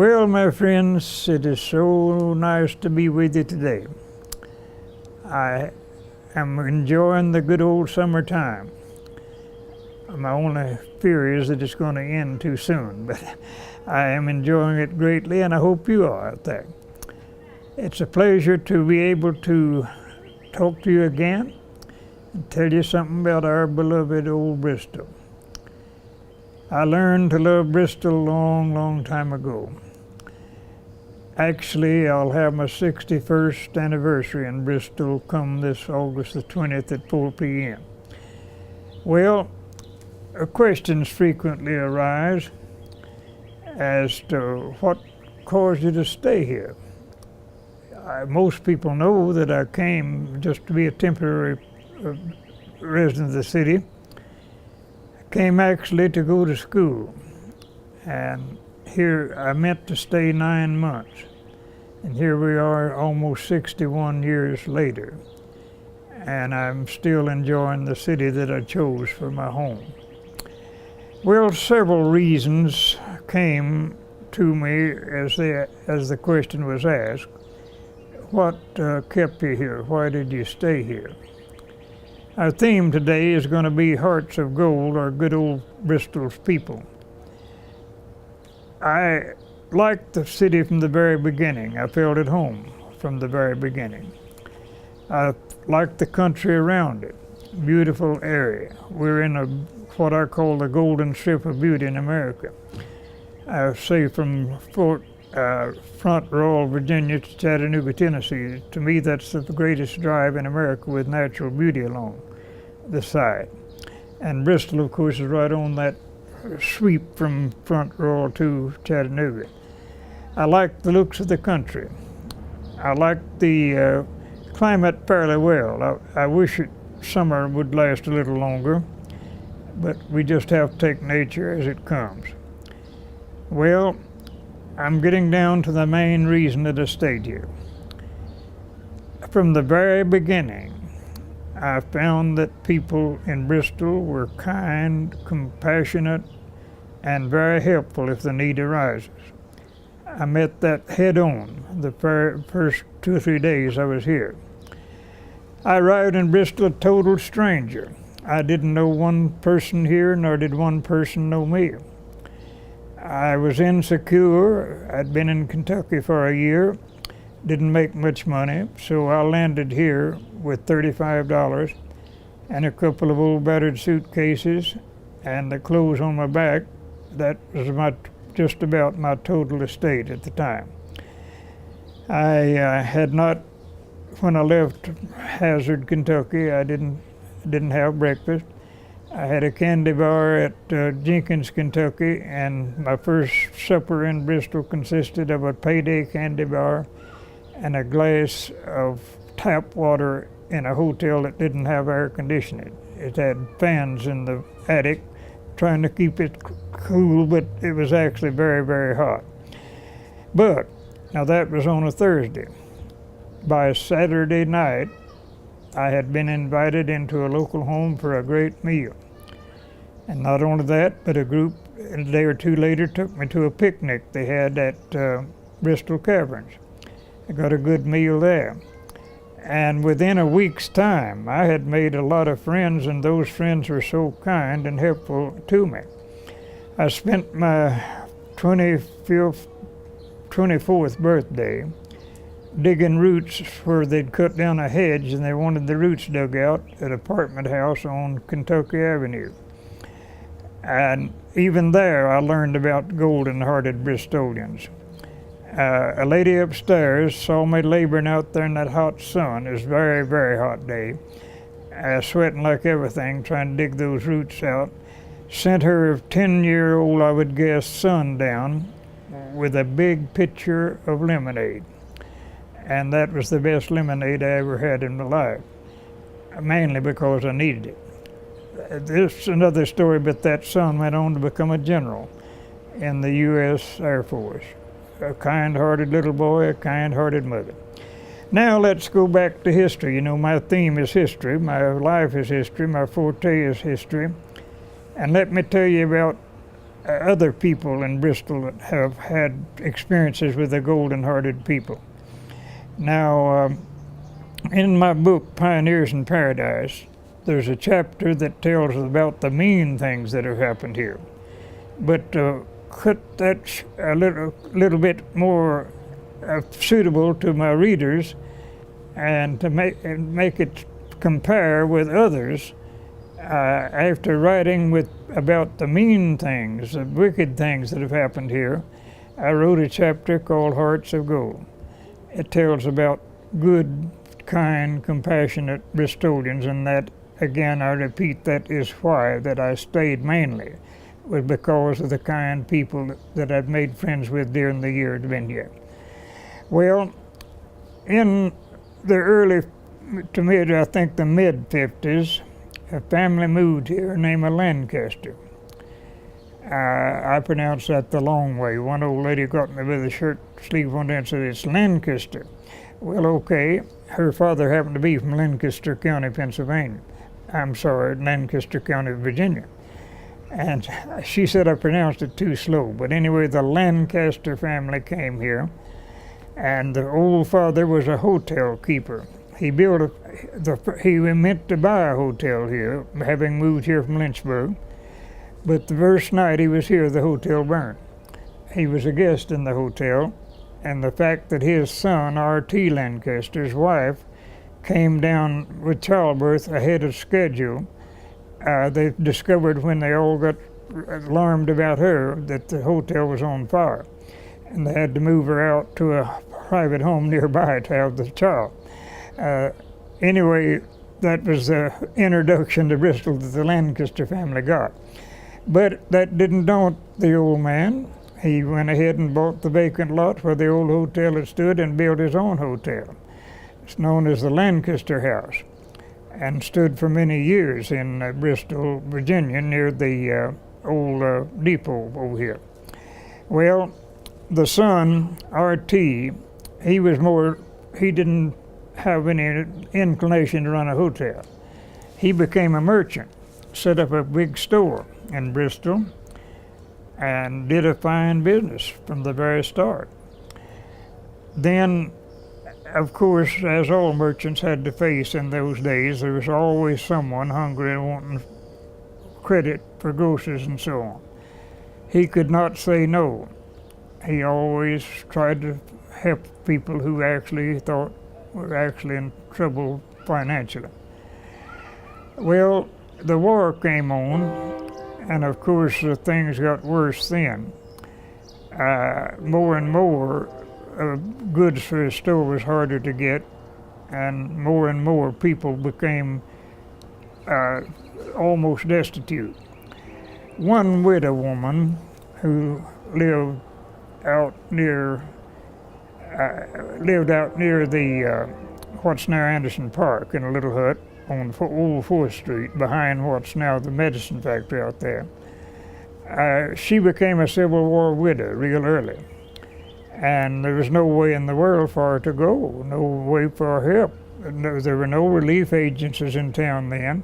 Well, my friends, it is so nice to be with you today. I am enjoying the good old summertime. My only fear is that it's going to end too soon, but I am enjoying it greatly, and I hope you are out there. It's a pleasure to be able to talk to you again and tell you something about our beloved old Bristol. I learned to love Bristol a long time ago. Actually, I'll have my 61st anniversary in Bristol come this August the 20th at 4 p.m. Well, questions frequently arise as to what caused you to stay here. Most people know that I came just to be a temporary resident of the city. I came actually to go to school, and here I meant to stay 9 months, and here we are almost 61 years later, and I'm still enjoying the city that I chose for my home. Well, several reasons came to me as the question was asked. What kept you here? Why did you stay here? Our theme today is going to be Hearts of Gold, or good old Bristol's people. I liked the city from the very beginning. I felt at home from the very beginning. I liked the country around it. Beautiful area. We're in what I call the golden strip of beauty in America. I say from Front Royal, Virginia to Chattanooga, Tennessee. To me, that's the greatest drive in America with natural beauty along the side. And Bristol, of course, is right on that sweep from Front Royal to Chattanooga. I like the looks of the country. I like the climate fairly well. I wish summer would last a little longer, but we just have to take nature as it comes. Well, I'm getting down to the main reason that I stayed here. From the very beginning, I found that people in Bristol were kind, compassionate, and very helpful if the need arises. I met that head on the first 2 or 3 days I was here. I arrived in Bristol a total stranger. I didn't know one person here, nor did one person know me. I was insecure. I'd been in Kentucky for a year, didn't make much money, so I landed here with $35 and a couple of old battered suitcases and the clothes on my back. That was just about my total estate at the time. I had not, when I left Hazard, Kentucky, I didn't have breakfast. I had a candy bar at Jenkins, Kentucky, and my first supper in Bristol consisted of a payday candy bar and a glass of tap water in a hotel that didn't have air conditioning. It had fans in the attic trying to keep it cool, but it was actually very hot. But, now that was on a Thursday. By Saturday night, I had been invited into a local home for a great meal. And not only that, but a group a day or two later took me to a picnic they had at Bristol Caverns. I got a good meal there. And within a week's time, I had made a lot of friends, and those friends were so kind and helpful to me. I spent my 24th birthday digging roots where they'd cut down a hedge and they wanted the roots dug out at an apartment house on Kentucky Avenue. And even there I learned about golden-hearted Bristolians. A lady upstairs saw me laboring out there in that hot sun. It was a very hot day. Sweating like everything, trying to dig those roots out. Sent her 10-year-old, I would guess, son down with a big pitcher of lemonade. And that was the best lemonade I ever had in my life, mainly because I needed it. This is another story, but that son went on to become a general in the U.S. Air Force. A kind-hearted little boy, a kind-hearted mother. Now let's go back to history. You know, my theme is history, my life is history, my forte is history. And let me tell you about other people in Bristol that have had experiences with the golden-hearted people. Now, in my book, Pioneers in Paradise, there's a chapter that tells about the mean things that have happened here. But cut that a little bit more suitable to my readers, and to make it compare with others. After writing about the mean things, the wicked things that have happened here, I wrote a chapter called Hearts of Gold. It tells about good, kind, compassionate Bristolians, and that, again, I repeat, that is why that I stayed mainly, was because of the kind people that I've made friends with during the year I've been here. Well, in the early to mid, I think the mid-50s, a family moved here named Lancaster. I pronounced that the long way. One old lady got me with a shirt sleeve on there and said, "It's Lancaster." Well, okay. Her father happened to be from Lancaster County, Pennsylvania. I'm sorry, Lancaster County, Virginia. And she said I pronounced it too slow. But anyway, the Lancaster family came here, and the old father was a hotel keeper. He meant to buy a hotel here, having moved here from Lynchburg. But the first night he was here, the hotel burned. He was a guest in the hotel, and the fact that his son, R.T. Lancaster's wife, came down with childbirth ahead of schedule, they discovered when they all got alarmed about her that the hotel was on fire, and they had to move her out to a private home nearby to have the child. Anyway, that was the introduction to Bristol that the Lancaster family got. But that didn't daunt the old man. He went ahead and bought the vacant lot where the old hotel had stood and built his own hotel. It's known as the Lancaster House, and stood for many years in Bristol, Virginia, near the old depot over here. Well, the son, R.T., he didn't have any inclination to run a hotel. He became a merchant, set up a big store in Bristol, and did a fine business from the very start. Then, of course, as all merchants had to face in those days, there was always someone hungry and wanting credit for groceries and so on. He could not say no. He always tried to help people who actually thought were actually in trouble financially. Well, the war came on, and of course things got worse then. More and more goods for the store was harder to get, and more people became almost destitute. One widow woman who lived out near the what's now Anderson Park, in a little hut on Old 4th Street behind what's now the medicine factory out there. She became a Civil War widow real early, and there was no way in the world for her to go, no way for help. There were no relief agencies in town then.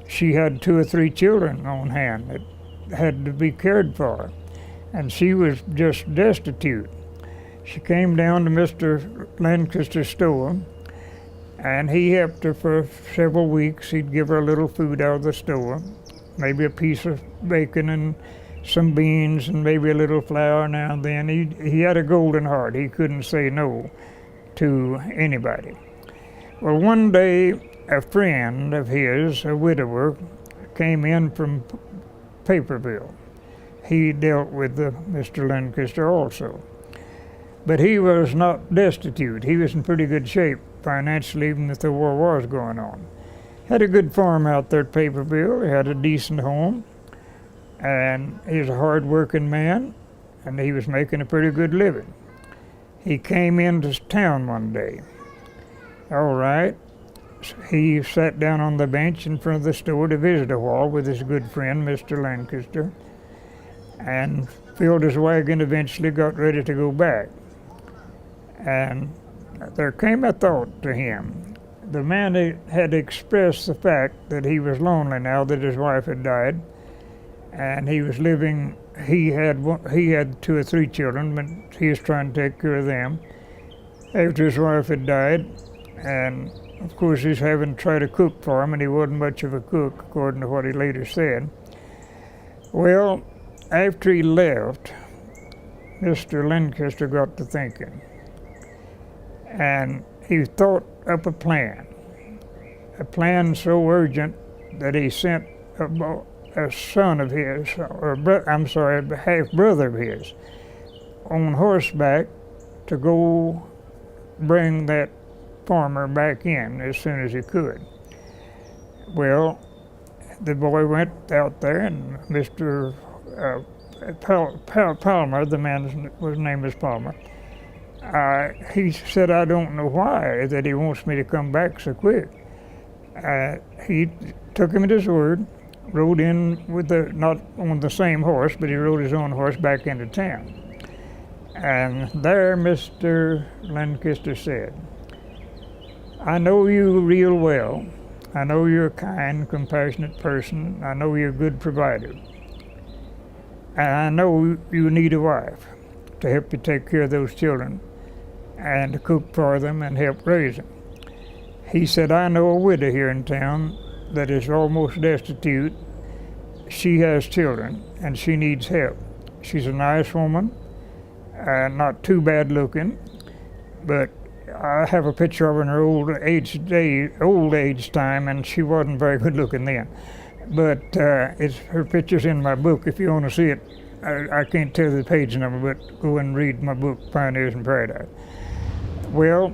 She had 2 or 3 children on hand that had to be cared for, and she was just destitute. She came down to Mr. Lancaster's store, and he helped her for several weeks. He'd give her a little food out of the store, maybe a piece of bacon and some beans and maybe a little flour now and then. He had a golden heart. He couldn't say no to anybody. Well, one day a friend of his, a widower, came in from Paperville. He dealt with Mr. Lancaster also. But he was not destitute. He was in pretty good shape financially, even if the war was going on. Had a good farm out there at Paperville. He had a decent home, and he was a hard-working man, and he was making a pretty good living. He came into town one day. All right. He sat down on the bench in front of the store to visit a while with his good friend, Mr. Lancaster, and filled his wagon, eventually got ready to go back. And there came a thought to him. The man had expressed the fact that he was lonely now that his wife had died, and he was living he had 2 or 3 children, but he was trying to take care of them after his wife had died. And of course, he's having to try to cook for him, and he wasn't much of a cook, according to what he later said. Well, after he left, Mr. Lancaster got to thinking, and he thought up a plan so urgent that he sent a son of his, a half-brother of his, on horseback to go bring that farmer back in as soon as he could. Well, the boy went out there, and Mr. Palmer, the man's name was Palmer, he said, "I don't know why that he wants me to come back so quick." He took him at his word, rode in with not on the same horse, but he rode his own horse back into town. And there Mr. Lancaster said, "I know you real well. I know you're a kind, compassionate person. I know you're a good provider. And I know you need a wife to help you take care of those children and to cook for them and help raise them." He said, "I know a widow here in town that is almost destitute. She has children and she needs help. She's a nice woman, not too bad looking, but I have a picture of her in her old age time, and she wasn't very good looking then. But her picture's in my book. If you want to see it, I can't tell the page number, but go and read my book, Pioneers in Paradise." Well,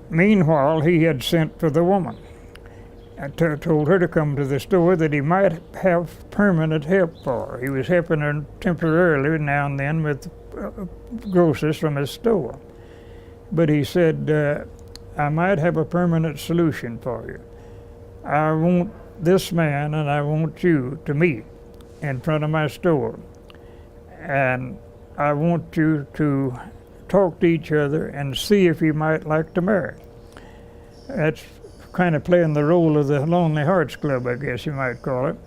meanwhile, he had sent for the woman and told her to come to the store that he might have permanent help for her. He was helping her temporarily now and then with groceries from his store. But he said, "I might have a permanent solution for you. I want this man and I want you to meet in front of my store. And I want you to talk to each other and see if you might like to marry." That's kind of playing the role of the Lonely Hearts Club, I guess you might call it.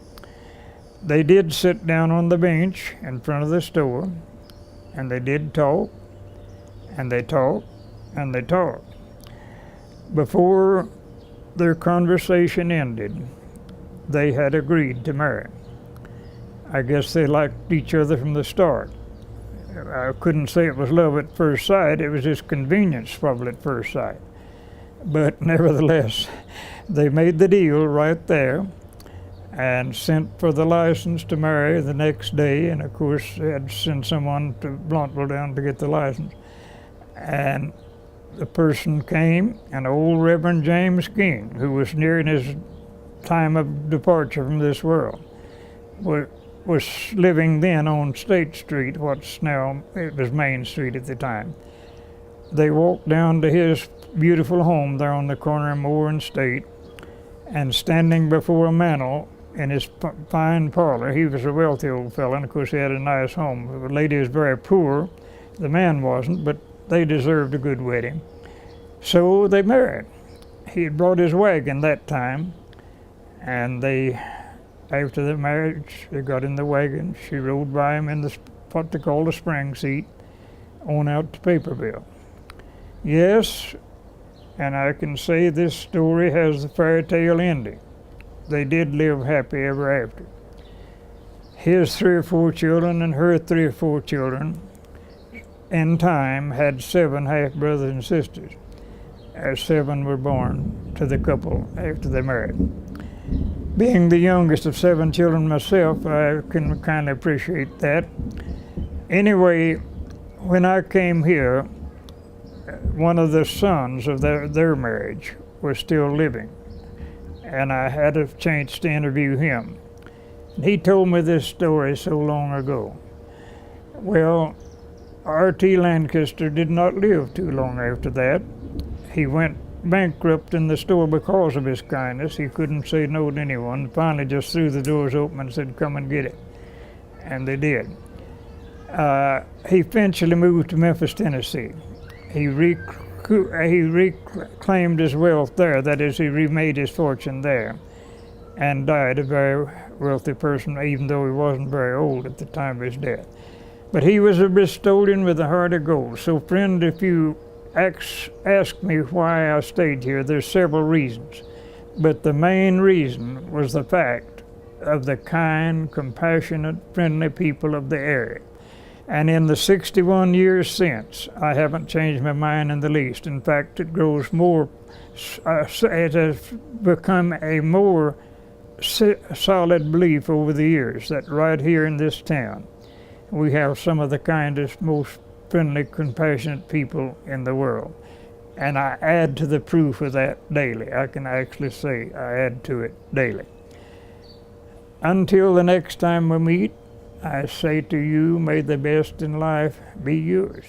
They did sit down on the bench in front of the store, and they did talk, and they talked, and they talked. Before their conversation ended, they had agreed to marry. I guess they liked each other from the start. I couldn't say it was love at first sight. It was just convenience probably at first sight. But nevertheless, they made the deal right there and sent for the license to marry the next day. And of course, they had to send someone to Blounteville down to get the license. And the person came, and old Reverend James King, who was nearing his time of departure from this world, was living then on State Street, what's now, it was Main Street at the time. They walked down to his beautiful home there on the corner of Moore and State, and standing before a mantel in his fine parlor, he was a wealthy old fellow, and of course he had a nice home. The lady was very poor, the man wasn't, but they deserved a good wedding. So they married. He had brought his wagon that time, and after the marriage, they got in the wagon. She rode by him in what they call the spring seat, on out to Paperville. Yes, and I can say this story has the fairy tale ending. They did live happy ever after. His 3 or 4 children and her 3 or 4 children, in time, had 7 half-brothers and sisters, as 7 were born to the couple after they married. Being the youngest of 7 children myself, I can kind of appreciate that. Anyway, when I came here, one of the sons of their marriage was still living, and I had a chance to interview him. And he told me this story so long ago. Well, R.T. Lancaster did not live too long after that. He went bankrupt in the store because of his kindness. He couldn't say no to anyone. Finally just threw the doors open and said, "Come and get it." And they did. He eventually moved to Memphis, Tennessee. He reclaimed his wealth there. That is, he remade his fortune there. and died a very wealthy person, even though he wasn't very old at the time of his death. But he was a Bristolian with a heart of gold. So friend, if you ask me why I stayed here, there's several reasons. But the main reason was the fact of the kind, compassionate, friendly people of the area. And in the 61 years since, I haven't changed my mind in the least. In fact, it grows more, it has become a more solid belief over the years that right here in this town, we have some of the kindest, most friendly, compassionate people in the world. And I add to the proof of that daily. I can actually say I add to it daily. Until the next time we meet, I say to you, may the best in life be yours.